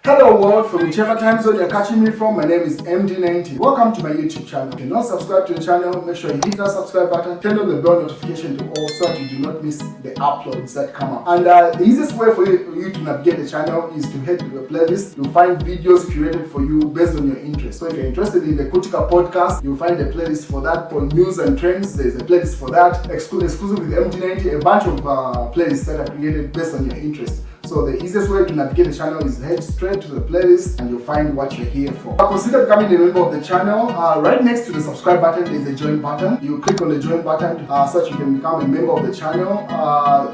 Hello world, from whichever time zone you're catching me from, my name is MD90. Welcome to my YouTube channel. If you're not subscribed to the channel, make sure you hit that subscribe button, turn on the bell notification to all so that you do not miss the uploads that come up. And the easiest way for you to navigate the channel is to head to the playlist. You'll find videos curated for you based on your interest. So if you're interested in the Kutika podcast, you'll find a playlist for that. For news and trends, there's a playlist for that. Exclusive with MD90, a bunch of playlists that are created based on your interest. So the easiest way to navigate the channel is head straight to the playlist and you'll find what you're here for. Consider becoming a member of the channel. Right next to the subscribe button is a join button. You click on the join button so that you can become a member of the channel.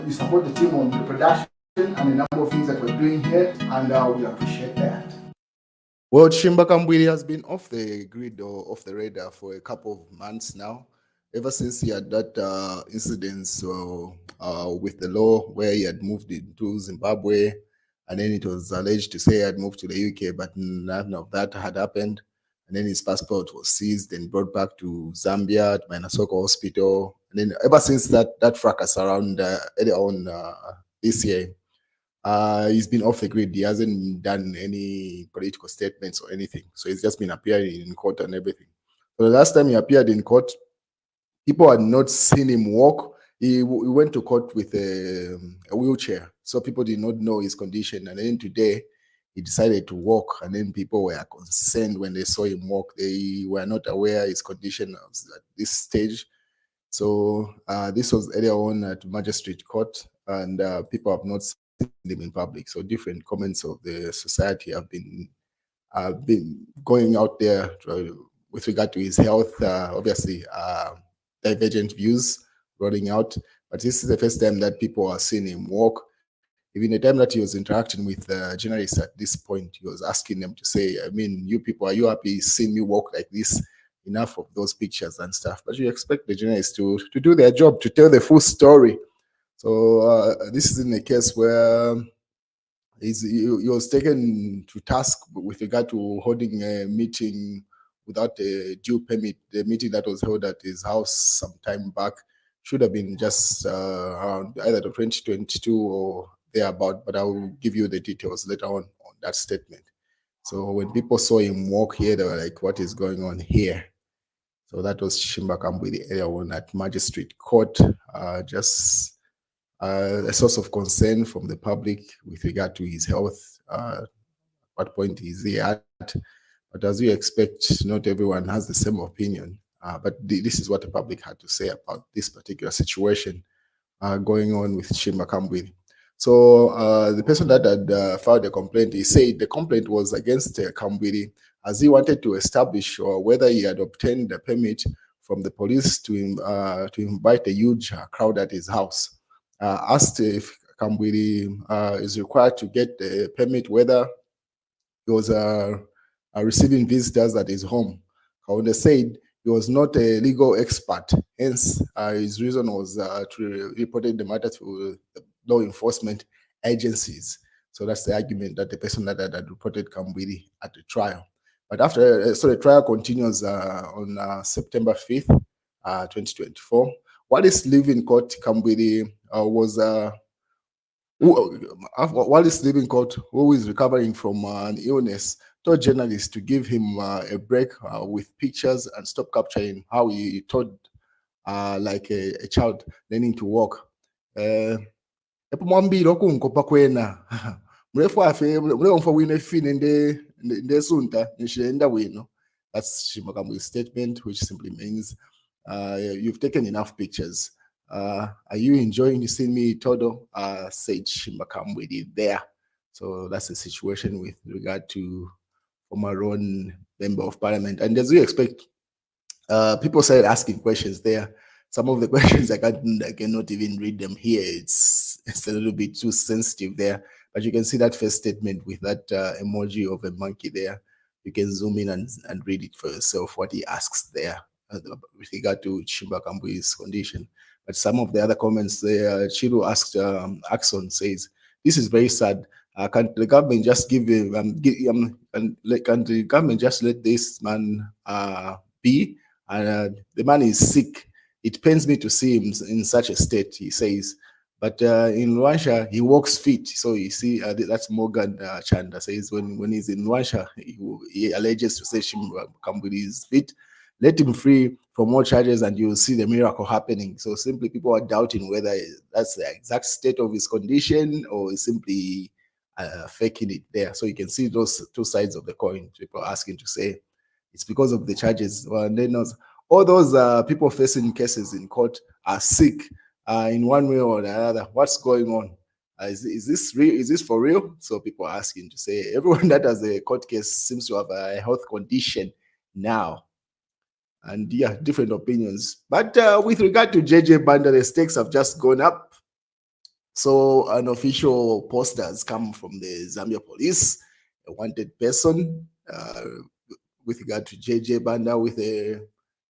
You support the team on the production and a number of things that we're doing here, and we appreciate that. Well, Chimba Kambwili has been off the grid or off the radar for a couple of months now, ever since he had that incident with the law where he had moved into Zimbabwe, and then it was alleged to say he had moved to the UK, but none of that had happened. And then his passport was seized and brought back to Zambia, at Manasoko Hospital. And then ever since that fracas around earlier on this year, he's been off the grid. He hasn't done any political statements or anything. So he's just been appearing in court and everything. So the last time he appeared in court, people had not seen him walk. He went to court with a wheelchair. So people did not know his condition. And then today, he decided to walk. And then people were concerned when they saw him walk. They were not aware his condition was at this stage. So this was earlier on at Magistrate Court. And people have not seen him in public. So different comments of the society have been going out there with regard to his health. Obviously, divergent views rolling out, but this is the first time that people are seeing him walk. Even the time that he was interacting with journalists at this point, he was asking them to say, I mean, you people, are you happy seeing me walk like this? Enough of those pictures and stuff. But you expect the journalists to do their job, to tell the full story. So this is in a case where he was taken to task with regard to holding a meeting without a due permit. The meeting that was held at his house some time back should have been just around either the 2022 or thereabout, but I will give you the details later on that statement. So when people saw him walk here, they were like, what is going on here? So that was Chimba Kambwili area one at Magistrate Court, just a source of concern from the public with regard to his health. What point is he at? But as you expect, not everyone has the same opinion. But this is what the public had to say about this particular situation going on with Chimba Kambwili. So the person that had filed the complaint, he said the complaint was against Kambwili as he wanted to establish whether he had obtained a permit from the police to invite a huge crowd at his house. Asked if Kambwili is required to get the permit, whether he was receiving visitors at his home. Kaunda said he was not a legal expert, hence his reason was to report the matter to the law enforcement agencies. So that's the argument that the person that had reported Kambwili at the trial. But after, so the trial continues on September 5th, 2024. While he's leaving court, Kambwili while he's leaving court, who is recovering from an illness, told journalists to give him a break with pictures and stop capturing how he told like a child learning to walk. Epumwambile okunkopa kwena mrefu afe mrefu wine fin nde sunta nishenda wino. That's Chimba Kambwili's statement, which simply means you've taken enough pictures. Are you enjoying seeing me, Todo? Said Chimba Kambwili there. So that's the situation with regard to former own member of parliament. And as you expect, people started asking questions there. Some of the questions I cannot even read them here. It's a little bit too sensitive there. But you can see that first statement with that emoji of a monkey there. You can zoom in and read it for yourself, what he asks there with regard to Chimba Kambwili's condition. But some of the other comments there, Chiru asked, Axon says, this is very sad. Can the government just give him, can the government just let this man be? The man is sick. It pains me to see him in such a state, he says. But in Rwanda, he walks fit. So you see, that's Morgan Chanda says when he's in Rwanda, he alleges to say Shimba Kambuli is fit. Let him free from all charges and you'll see the miracle happening. So simply people are doubting whether that's the exact state of his condition or simply faking it there. So you can see those two sides of the coin. People asking to say it's because of the charges. Well, and then all those people facing cases in court are sick in one way or another. What's going on? Is this real? Is this for real? So people are asking to say everyone that has a court case seems to have a health condition now. And yeah, different opinions. But with regard to JJ Banda, the stakes have just gone up. So an official poster has come from the Zambia police, a wanted person with regard to JJ Banda with a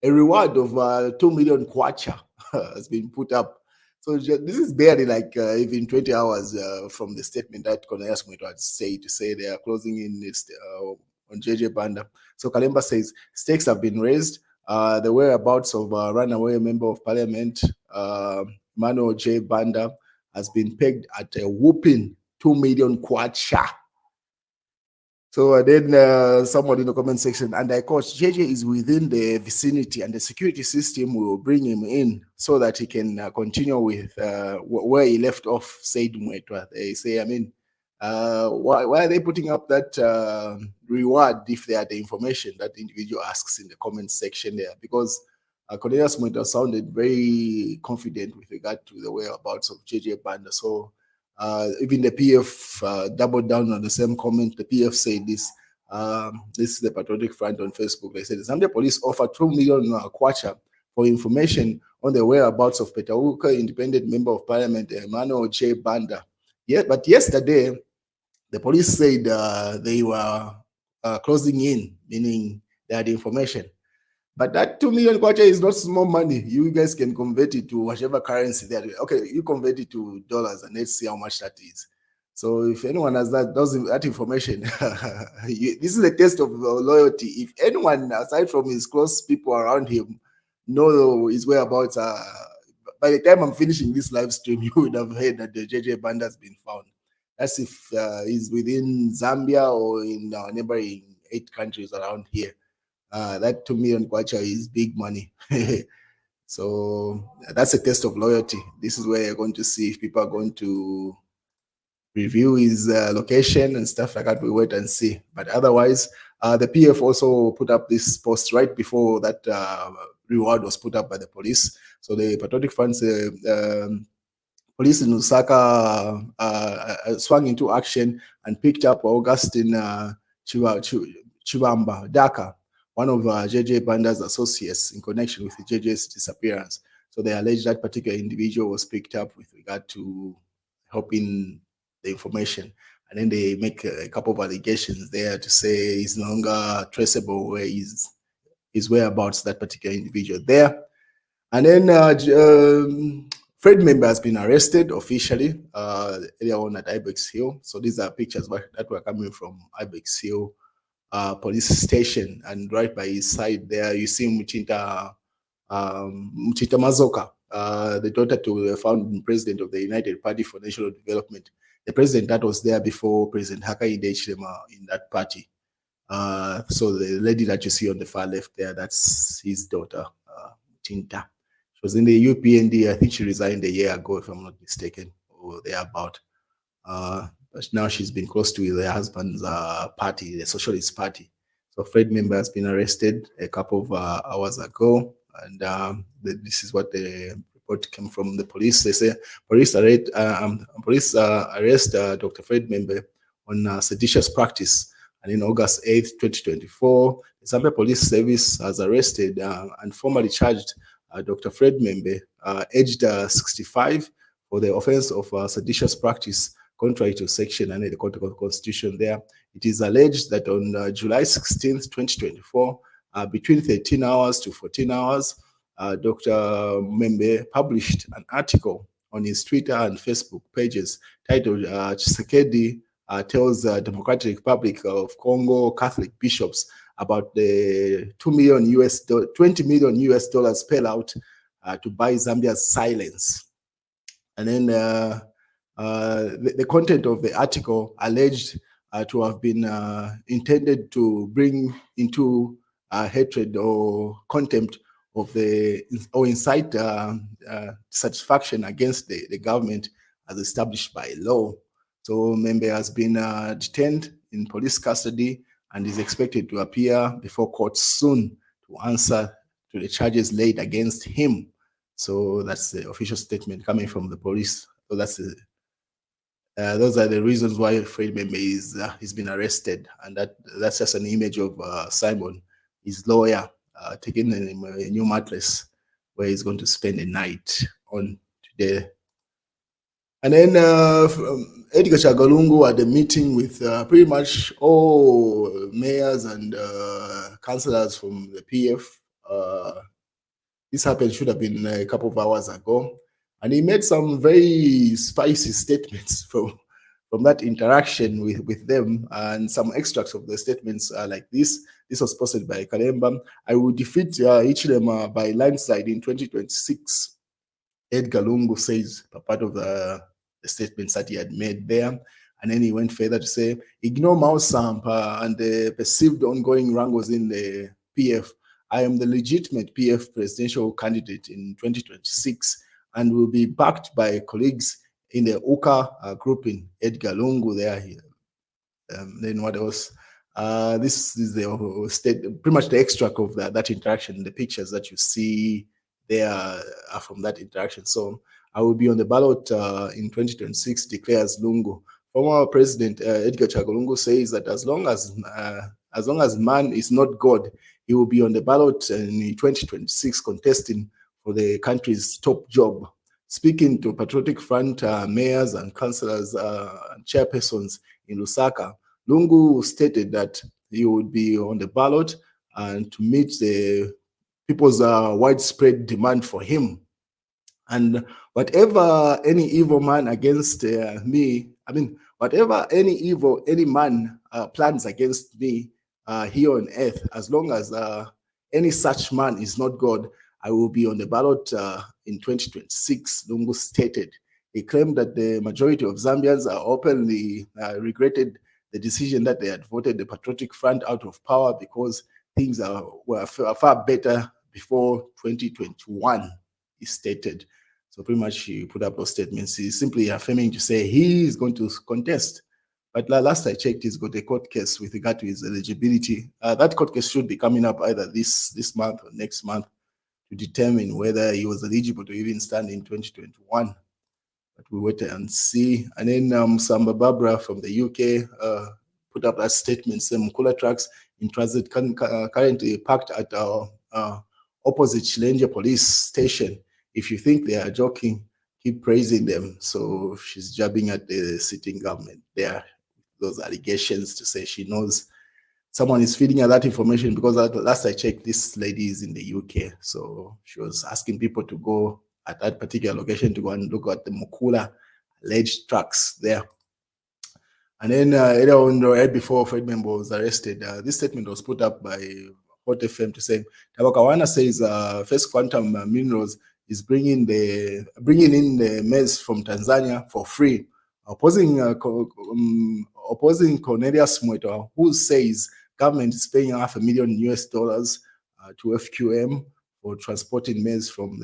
reward of 2 million kwacha has been put up. So this is barely like even 20 hours from the statement that Cornelius Mwito had to say they are closing in on JJ Banda. So Kalemba says stakes have been raised. The whereabouts of runaway member of parliament, Emmanuel J. Banda, has been pegged at a whooping 2 million kwacha. So then someone in the comment section, and I quote, JJ is within the vicinity and the security system will bring him in so that he can continue with where he left off, said Mwetwa. They say, I mean, why are they putting up that reward if they are the information that the individual asks in the comment section there? Because Cornelius Mwetwa sounded very confident with regard to the whereabouts of JJ Banda. So even the PF doubled down on the same comment. The PF said this. This is the Patriotic Front on Facebook. They said the Zambia police offer 2 million kwacha for information on the whereabouts of Petauka independent member of parliament Emmanuel J. Banda. Yeah, but yesterday the police said they were closing in, meaning they had information. But that 2 million kwacha is not small money. You guys can convert it to whatever currency there. Okay, you convert it to dollars and let's see how much that is. So if anyone has that information, this is a test of loyalty. If anyone aside from his close people around him know his whereabouts, by the time I'm finishing this live stream, you would have heard that the JJ Banda has been found. That's if he's within Zambia or in neighboring 8 countries around here. That 2 million kwacha is big money. So that's a test of loyalty. This is where you're going to see if people are going to review his location and stuff like that. We wait and see. But otherwise, the PF also put up this post right before that reward was put up by the police. So the Patriotic Front police in Lusaka swung into action and picked up Augustine Chibamba Daka, one of JJ Banda's associates in connection with JJ's disappearance. So they allege that particular individual was picked up with regard to helping the information. And then they make a couple of allegations there to say he's no longer traceable where his whereabouts, that particular individual there. And then Fred member has been arrested officially earlier on at Ibex Hill. So these are pictures that were coming from Ibex Hill police station, and right by his side there you see Muchinta Mazoka, the daughter to the founding president of the United Party for National Development, the president that was there before President Hakainde Hichilema in that party. So the lady that you see on the far left there, that's his daughter, Muchinta. She was in the UPND. I think she resigned a year ago, if I'm not mistaken, or thereabout. But now she's been close to her husband's party, the Socialist Party. So Fred member has been arrested a couple of hours ago, and this is what the report came from the police. They say police arrest Dr. Fred member on seditious practice. And in August 8th, 2024, the Zambia Police Service has arrested and formally charged Dr. Fred Membe, aged 65, for the offense of seditious practice contrary to Section 9 of the Constitution there. It is alleged that on July 16th, 2024, between 13 hours to 14 hours, Dr. Membe published an article on his Twitter and Facebook pages titled Tshisekedi tells the Democratic Republic of Congo Catholic bishops about the $20 million US payout to buy Zambia's silence. And then the content of the article alleged to have been intended to bring into hatred or contempt of the or incite satisfaction against the government as established by law. So Membe has been detained in police custody and is expected to appear before court soon to answer to the charges laid against him. So that's the official statement coming from the police. So those are the reasons why Fred Membe is he's been arrested, and that's just an image of Simon, his lawyer, taking a new mattress where he's going to spend the night on today. And then Edgar Chagalungu had a meeting with pretty much all mayors and councillors from the PF. This happened should have been a couple of hours ago, and he made some very spicy statements from that interaction with them, and some extracts of the statements are like this. This was posted by Kalemba. I will defeat Ichilema by landslide in 2026. Edgar Lungu says, part of the statements that he had made there. And then he went further to say, ignore Mao Sampa and the perceived ongoing wrangles in the PF. I am the legitimate PF presidential candidate in 2026 and will be backed by colleagues in the UKA grouping. Edgar Lungu there. Then what else? This is the pretty much the extract of that interaction, the pictures that you see there are from that interaction. So I will be on the ballot in 2026, declares Lungu. Former President Edgar Chagalungu says that as long as man is not God, he will be on the ballot in 2026 contesting for the country's top job. Speaking to Patriotic Front mayors and councillors and chairpersons in Lusaka, Lungu stated that he would be on the ballot and to meet the people's widespread demand for him. And whatever any evil man against me, whatever any man plans against me here on earth, as long as any such man is not God, I will be on the ballot in 2026, Lungu stated. He claimed that the majority of Zambians are openly regretted the decision that they had voted the Patriotic Front out of power because things were far better before 2021, he stated. So pretty much he put up those statements. He's simply affirming to say he is going to contest. But last I checked, he's got a court case with regard to his eligibility. That court case should be coming up either this month or next month to determine whether he was eligible to even stand in 2021. But we wait and see. And then Samba Barbara from the UK put up that statement saying Mukula trucks in transit currently parked at our opposite Chilenje police station. If you think they are joking, keep praising them. So she's jabbing at the sitting government there, those allegations to say she knows someone is feeding her that information because last I checked, this lady is in the UK. So she was asking people to go at that particular location to go and look at the Mukula alleged trucks there. And then right before Fred Membe was arrested, this statement was put up by Hot FM to say, Tabakawana says First Quantum Minerals is bringing in the maize from Tanzania for free, opposing Cornelius Mweto, who says government is paying $500,000 US to FQM for transporting maize from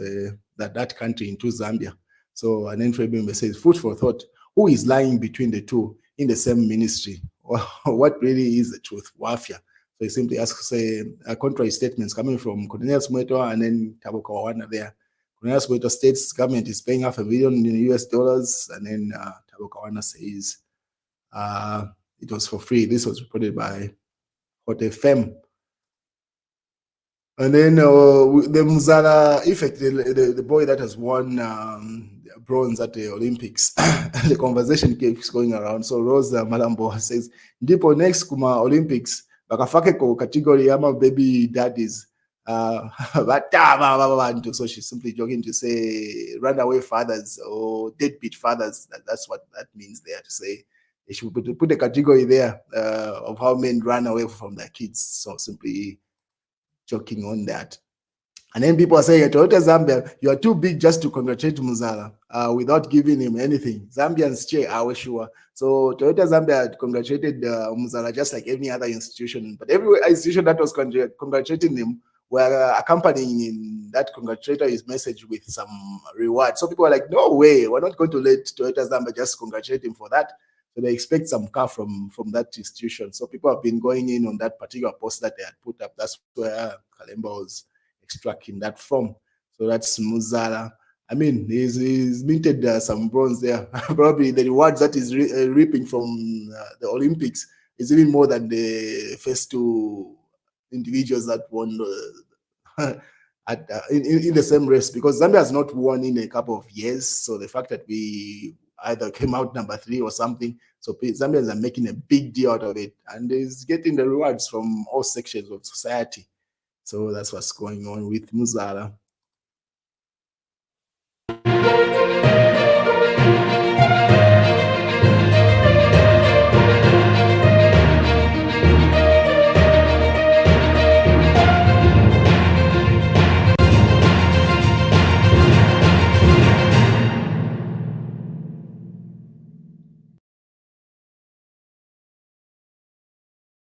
that country into Zambia. So and then Fred Membe says, food for thought, who is lying between the two in the same ministry? What really is the truth? Wafia. So he simply asks, say, contrary statements coming from Cornelius Mweto and then Thabo Kawawana there. Cornelius Mweto states government is paying $500,000 US, and then Thabo Kawawana says it was for free. This was reported by Hot FM. And then the Muzala effect, the boy that has won bronze at the Olympics, the conversation keeps going around. So Rose Malambo says, ndipo next kuma Olympics, bakafake ko category ama baby daddies. So she's simply joking to say runaway fathers or deadbeat fathers. That's what that means there, to say they should put a category there of how men run away from their kids. So simply joking on that. And then people are saying, Toyota Zambia, you are too big just to congratulate Muzala without giving him anything. Zambians cheer, I was sure. So Toyota Zambia congratulated Muzala just like any other institution. But every institution that was congratulating him were accompanying in that congratulatory message with some reward. So people were like, no way, we're not going to let Toyota Zambia just congratulate him for that. So they expect some car from that institution. So people have been going in on that particular post that they had put up. That's where Kalemba was extracting that from. So that's Muzala. I mean, he's minted some bronze there. Probably the rewards that he's reaping from the Olympics is even more than the first two individuals that won in the same race, because Zambia has not won in a couple of years. So the fact that we either came out number 3 or something, so Zambians are making a big deal out of it, and is getting the rewards from all sections of society. So that's what's going on with Muzala.